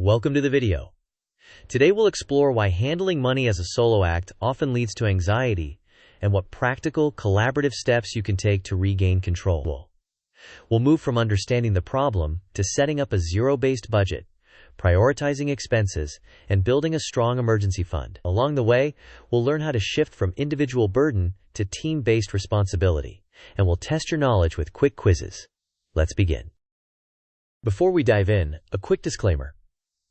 Welcome to the video. Today we'll explore why handling money as a solo act often leads to anxiety and what practical, collaborative steps you can take to regain control. We'll move from understanding the problem to setting up a zero-based budget, prioritizing expenses, and building a strong emergency fund. Along the way, we'll learn how to shift from individual burden to team-based responsibility, and we'll test your knowledge with quick quizzes. Let's begin. Before we dive in, a quick disclaimer.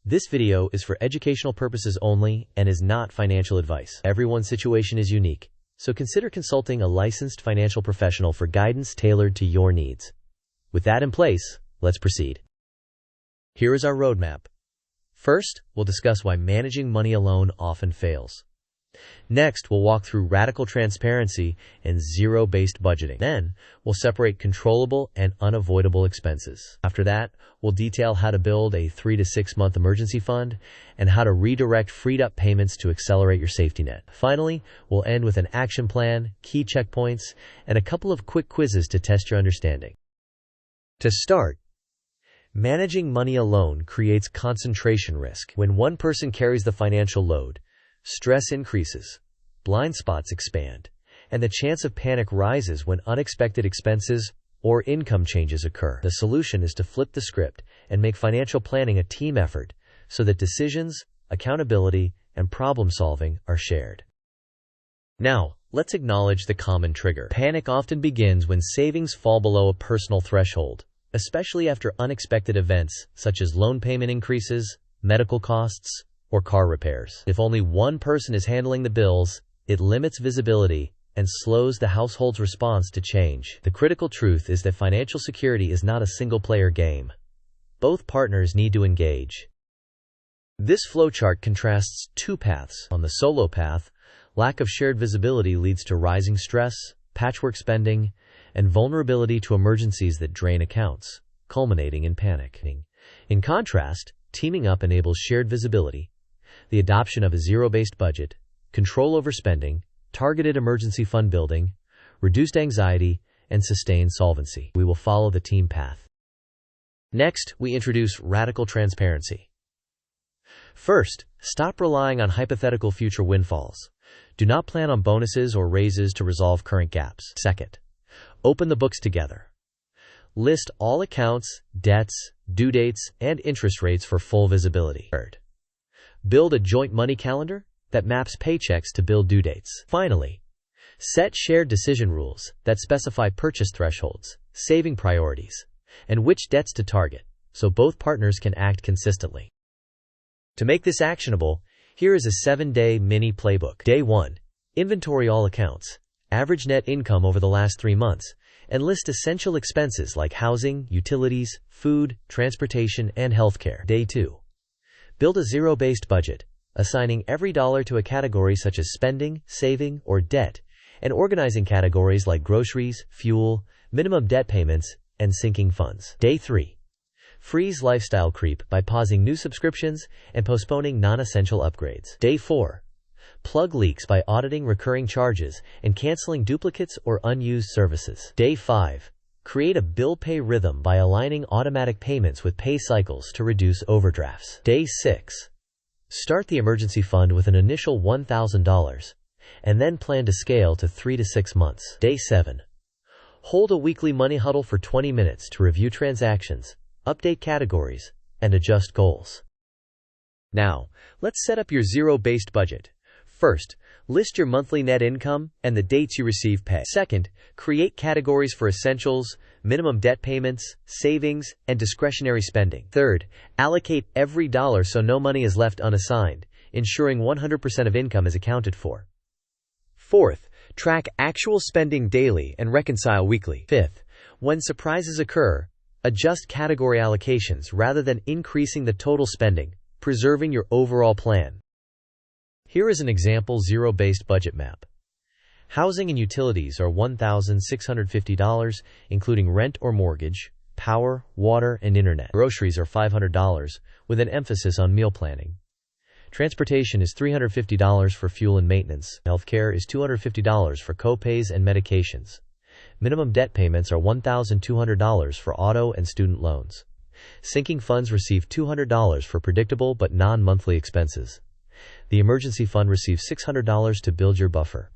This video is for educational purposes only and is not financial advice. Everyone's situation is unique, so consider consulting a licensed financial professional for guidance tailored to your needs. With that in place, let's proceed. Here is our roadmap. First, we'll discuss why managing money alone often fails. Next, we'll walk through radical transparency and zero-based budgeting. Then, we'll separate controllable and unavoidable expenses. After that, we'll detail how to build a 3 to 6 month emergency fund and how to redirect freed-up payments to accelerate your safety net. Finally, we'll end with an action plan, key checkpoints, and a couple of quick quizzes to test your understanding. To start, managing money alone creates concentration risk. When one person carries the financial load, stress increases, blind spots expand, and the chance of panic rises when unexpected expenses or income changes occur. The solution is to flip the script and make financial planning a team effort so that decisions, accountability, and problem-solving are shared. Now, let's acknowledge the common trigger. Panic often begins when savings fall below a personal threshold, especially after unexpected events such as loan payment increases, medical costs, or car repairs. If only one person is handling the bills, it limits visibility and slows the household's response to change. The critical truth is that financial security is not a single-player game. Both partners need to engage. This flowchart contrasts two paths. On the solo path, lack of shared visibility leads to rising stress, patchwork spending, and vulnerability to emergencies that drain accounts, culminating in panic. In contrast, teaming up enables shared visibility, the adoption of a zero-based budget, control over spending, targeted emergency fund building, reduced anxiety, and sustained solvency. We will follow the team path. Next, we introduce radical transparency. First, stop relying on hypothetical future windfalls. Do not plan on bonuses or raises to resolve current gaps. Second, open the books together. List all accounts, debts, due dates, and interest rates for full visibility. Third, build a joint money calendar that maps paychecks to bill due dates. Finally, set shared decision rules that specify purchase thresholds, saving priorities, and which debts to target, so both partners can act consistently. To make this actionable, here is a 7-day mini playbook. Day 1. Inventory all accounts, average net income over the last 3 months, and list essential expenses like housing, utilities, food, transportation, and healthcare. Day 2. Build a zero-based budget, assigning every dollar to a category such as spending, saving, or debt, and organizing categories like groceries, fuel, minimum debt payments, and sinking funds. Day 3. Freeze lifestyle creep by pausing new subscriptions and postponing non-essential upgrades. Day 4. Plug leaks by auditing recurring charges and canceling duplicates or unused services. Day 5. Create a bill pay rhythm by aligning automatic payments with pay cycles to reduce overdrafts. Day 6. Start the emergency fund with an initial $1,000 and then plan to scale to 3 to 6 months. Day 7. Hold a weekly money huddle for 20 minutes to review transactions, update categories, and adjust goals. Now, let's set up your zero-based budget. First, list your monthly net income and the dates you receive pay. Second, create categories for essentials, minimum debt payments, savings, and discretionary spending. Third, allocate every dollar so no money is left unassigned, ensuring 100% of income is accounted for. Fourth, track actual spending daily and reconcile weekly. Fifth, when surprises occur, adjust category allocations rather than increasing the total spending, preserving your overall plan. Here is an example zero-based budget map. Housing and utilities are $1,650, including rent or mortgage, power, water, and internet. Groceries are $500, with an emphasis on meal planning. Transportation is $350 for fuel and maintenance. Healthcare is $250 for co-pays and medications. Minimum debt payments are $1,200 for auto and student loans. Sinking funds receive $200 for predictable but non-monthly expenses. The emergency fund receives $600 to build your buffer.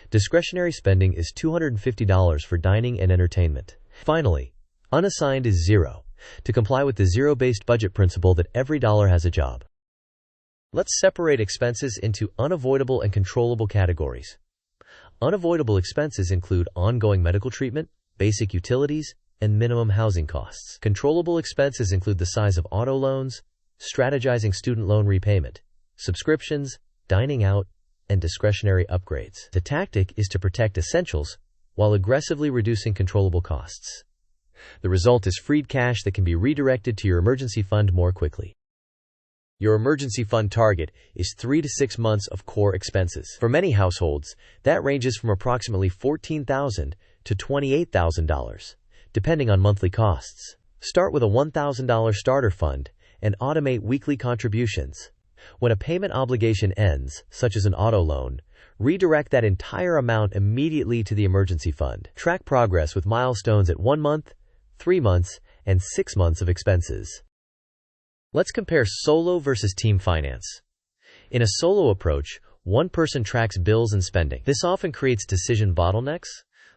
Discretionary spending is $250 for dining and entertainment. Finally, unassigned is zero, to comply with the zero-based budget principle that every dollar has a job. Let's separate expenses into unavoidable and controllable categories. Unavoidable expenses include ongoing medical treatment, basic utilities, and minimum housing costs. Controllable expenses include the size of auto loans, strategizing student loan repayment, subscriptions, dining out, and discretionary upgrades. The tactic is to protect essentials while aggressively reducing controllable costs. The result is freed cash that can be redirected to your emergency fund more quickly. Your emergency fund target is 3 to 6 months of core expenses. For many households, that ranges from approximately $14,000 to $28,000, depending on monthly costs. Start with a $1,000 starter fund and automate weekly contributions. When a payment obligation ends, such as an auto loan, redirect that entire amount immediately to the emergency fund. Track progress with milestones at 1 month, 3 months, and 6 months of expenses. Let's compare solo versus team finance. In a solo approach, one person tracks bills and spending. This often creates decision bottlenecks,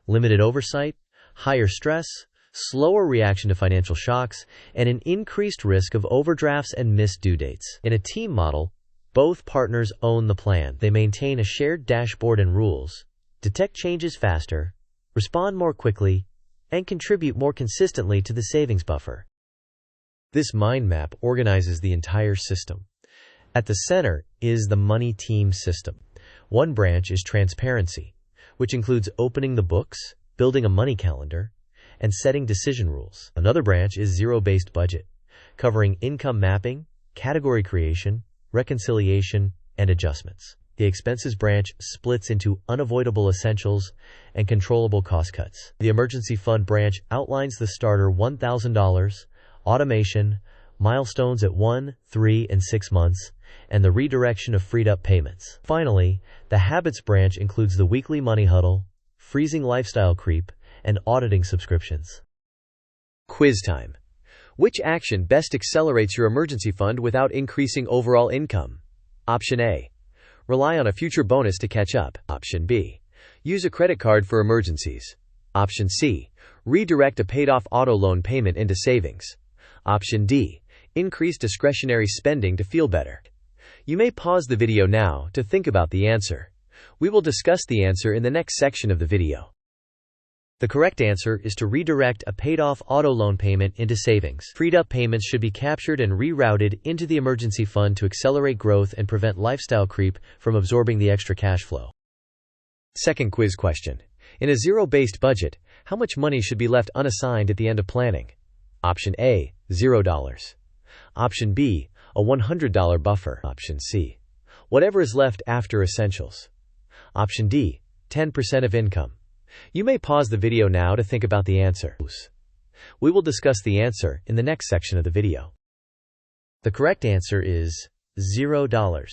limited oversight, higher stress, slower reaction to financial shocks, and an increased risk of overdrafts and missed due dates. In a team model, both partners own the plan. They maintain a shared dashboard and rules, detect changes faster, respond more quickly, and contribute more consistently to the savings buffer. This mind map organizes the entire system. At the center is the money team system. One branch is transparency, which includes opening the books, building a money calendar, and setting decision rules. Another branch is zero-based budget, covering income mapping, category creation, reconciliation, and adjustments. The expenses branch splits into unavoidable essentials and controllable cost cuts. The emergency fund branch outlines the starter $1,000, automation, milestones at 1, 3, and 6 months, and the redirection of freed-up payments. Finally, the habits branch includes the weekly money huddle, freezing lifestyle creep, and auditing subscriptions. Quiz time. Which action best accelerates your emergency fund without increasing overall income? Option A. Rely on a future bonus to catch up. Option B. Use a credit card for emergencies. Option C. Redirect a paid-off auto loan payment into savings. Option D. Increase discretionary spending to feel better. You may pause the video now to think about the answer. We will discuss the answer in the next section of the video. The correct answer is to redirect a paid-off auto loan payment into savings. Freed-up payments should be captured and rerouted into the emergency fund to accelerate growth and prevent lifestyle creep from absorbing the extra cash flow. Second quiz question. In a zero-based budget, how much money should be left unassigned at the end of planning? Option A, $0. Option B, a $100 buffer. Option C, whatever is left after essentials. Option D, 10% of income. You may pause the video now to think about the answer. We will discuss the answer in the next section of the video. The correct answer is $0.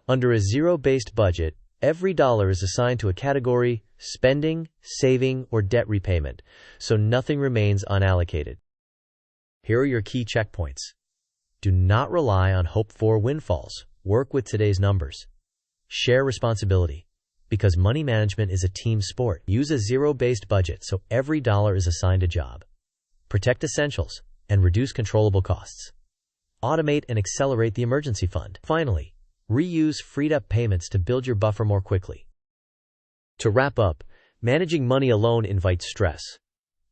Under a zero-based budget, every dollar is assigned to a category: spending, saving, or debt repayment, so nothing remains unallocated. Here are your key checkpoints. Do not rely on hoped-for windfalls. Work with today's numbers. Share responsibility, because money management is a team sport. Use a zero-based budget so every dollar is assigned a job. Protect essentials and reduce controllable costs. Automate and accelerate the emergency fund. Finally, reuse freed-up payments to build your buffer more quickly. To wrap up, managing money alone invites stress,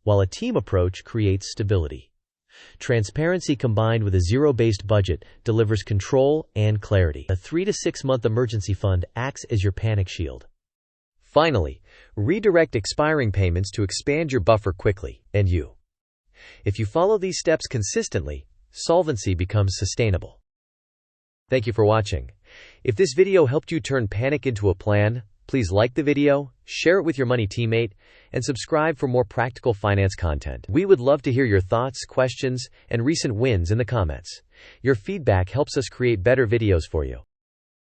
while a team approach creates stability. Transparency combined with a zero-based budget delivers control and clarity. A 3 to 6 month emergency fund acts as your panic shield. Finally, redirect expiring payments to expand your buffer quickly. And if you follow these steps consistently, solvency becomes sustainable. Thank you for watching. If this video helped you turn panic into a plan, please like the video, share it with your money teammate, and subscribe for more practical finance content. We would love to hear your thoughts, questions, and recent wins in the comments. Your feedback helps us create better videos for you.